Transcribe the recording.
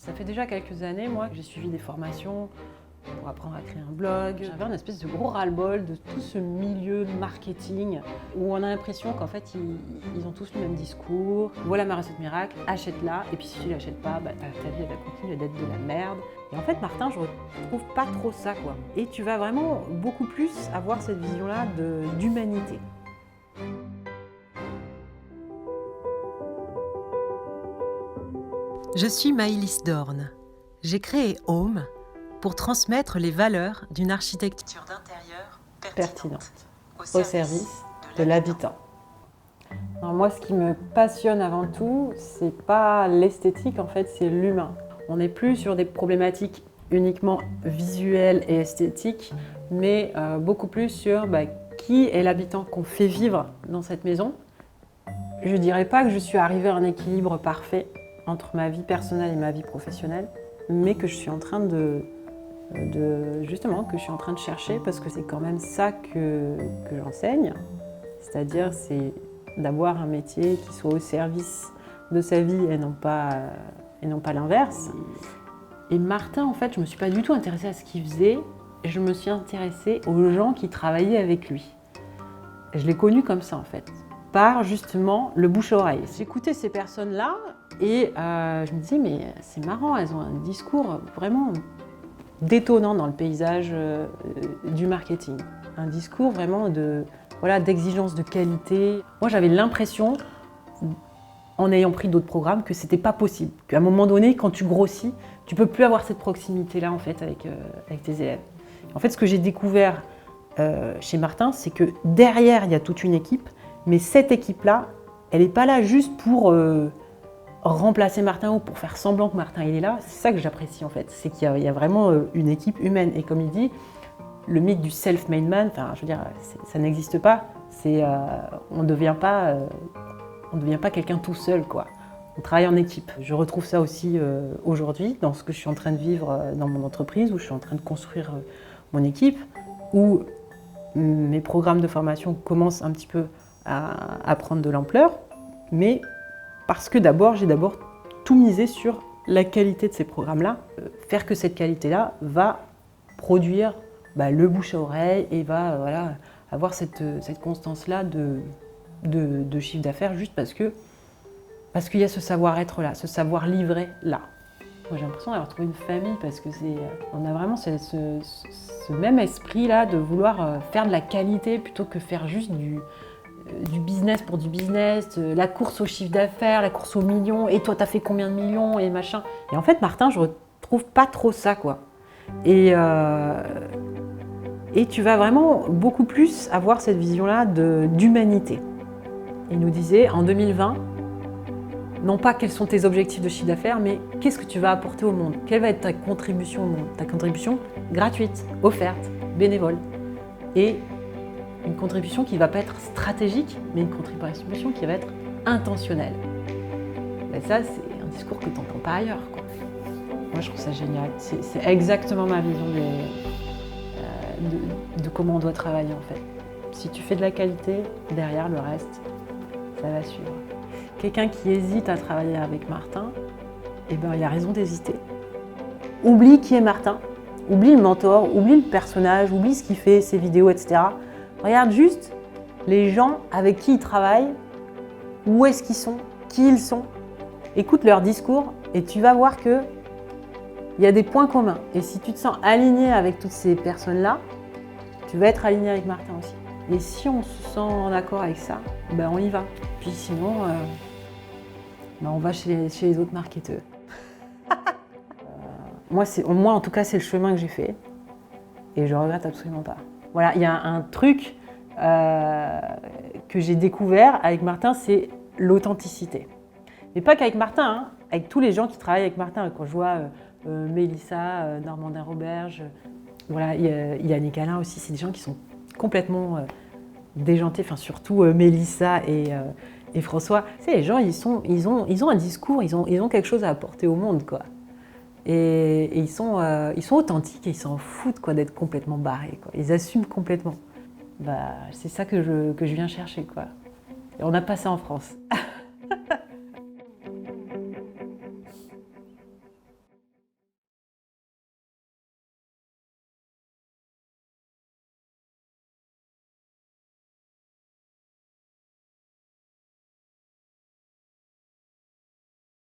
Ça fait déjà quelques années, moi, que j'ai suivi des formations pour apprendre à créer un blog. J'avais un espèce de gros ras-le-bol de tout ce milieu marketing où on a l'impression qu'en fait, ils ont tous le même discours. Voilà ma recette miracle, achète-la, et puis si tu ne l'achètes pas, ta vie elle va continuer d'être de la merde. Et en fait, Martin, je retrouve pas trop ça, quoi. Et tu vas vraiment beaucoup plus avoir cette vision-là d'humanité. Je suis Maëlys Dorn. J'ai créé Home pour transmettre les valeurs d'une architecture d'intérieur pertinente au service de l'habitant. Alors moi, ce qui me passionne avant tout, c'est pas l'esthétique, en fait, c'est l'humain. On n'est plus sur des problématiques uniquement visuelles et esthétiques, mais beaucoup plus sur qui est l'habitant qu'on fait vivre dans cette maison. Je dirais pas que je suis arrivée à un équilibre parfait entre ma vie personnelle et ma vie professionnelle, mais que je suis en train justement, que je suis en train de chercher, parce que c'est quand même ça que j'enseigne, c'est-à-dire c'est d'avoir un métier qui soit au service de sa vie et non pas l'inverse. Et Martin, en fait, je ne me suis pas du tout intéressée à ce qu'il faisait, je me suis intéressée aux gens qui travaillaient avec lui. Je l'ai connu comme ça, en fait, par justement le bouche à oreille. J'écoutais ces personnes-là et je me disais, mais c'est marrant, elles ont un discours vraiment détonnant dans le paysage du marketing. Un discours vraiment d'exigence de qualité. Moi, j'avais l'impression, en ayant pris d'autres programmes, que c'était pas possible. Qu'à un moment donné, quand tu grossis, tu peux plus avoir cette proximité-là en fait avec tes élèves. En fait, ce que j'ai découvert chez Martin, c'est que derrière, il y a toute une équipe, mais cette équipe-là, elle n'est pas là juste pour remplacer Martin ou pour faire semblant que Martin il est là. C'est ça que j'apprécie en fait, c'est qu'il y a vraiment une équipe humaine. Et comme il dit, le mythe du self-made man, je veux dire, ça n'existe pas. On ne devient pas quelqu'un tout seul, quoi. On travaille en équipe. Je retrouve ça aussi aujourd'hui dans ce que je suis en train de vivre dans mon entreprise, où je suis en train de construire mon équipe, où mes programmes de formation commencent un petit peu à prendre de l'ampleur, mais parce que j'ai d'abord tout misé sur la qualité de ces programmes-là, faire que cette qualité-là va produire le bouche à oreille et va avoir cette constance-là de chiffre d'affaires, juste parce qu'il y a ce savoir-être là, ce savoir livrer là. Moi, j'ai l'impression d'avoir trouvé une famille parce que on a vraiment ce même esprit là de vouloir faire de la qualité plutôt que faire juste du business pour du business, la course au chiffre d'affaires, la course aux millions, et toi t'as fait combien de millions et machin. Et en fait, Martin, je retrouve pas trop ça, quoi. Et tu vas vraiment beaucoup plus avoir cette vision-là d'humanité. Il nous disait en 2020, non pas quels sont tes objectifs de chiffre d'affaires, mais qu'est-ce que tu vas apporter au monde? Quelle va être ta contribution au monde? Ta contribution gratuite, offerte, bénévole. Et une contribution qui ne va pas être stratégique, mais une contribution qui va être intentionnelle. Et ça, c'est un discours que tu n'entends pas ailleurs, quoi. Moi, je trouve ça génial. C'est exactement ma vision de comment on doit travailler, en fait. Si tu fais de la qualité, derrière le reste, ça va suivre. Quelqu'un qui hésite à travailler avec Martin, il a raison d'hésiter. Oublie qui est Martin, oublie le mentor, oublie le personnage, oublie ce qu'il fait, ses vidéos, etc. Regarde juste les gens avec qui ils travaillent, où est-ce qu'ils sont, qui ils sont. Écoute leur discours et tu vas voir qu'il y a des points communs. Et si tu te sens aligné avec toutes ces personnes-là, tu vas être aligné avec Martin aussi. Et si on se sent en accord avec ça, on y va. Puis sinon, on va chez les autres marketeurs. Moi, en tout cas, c'est le chemin que j'ai fait. Et je regrette absolument pas. Voilà, il y a un truc que j'ai découvert avec Martin, c'est l'authenticité. Mais pas qu'avec Martin, hein, avec tous les gens qui travaillent avec Martin. Quand je vois Mélissa, Normandin Roberge, voilà, Yannick Alain aussi, c'est des gens qui sont complètement déjantés, enfin surtout Mélissa et François. Tu sais, les gens, ils ont un discours, ils ont quelque chose à apporter au monde, quoi. Et ils sont authentiques et ils s'en foutent, quoi, d'être complètement barrés, quoi. Ils assument complètement. C'est ça que je viens chercher, quoi. Et on n'a pas ça en France.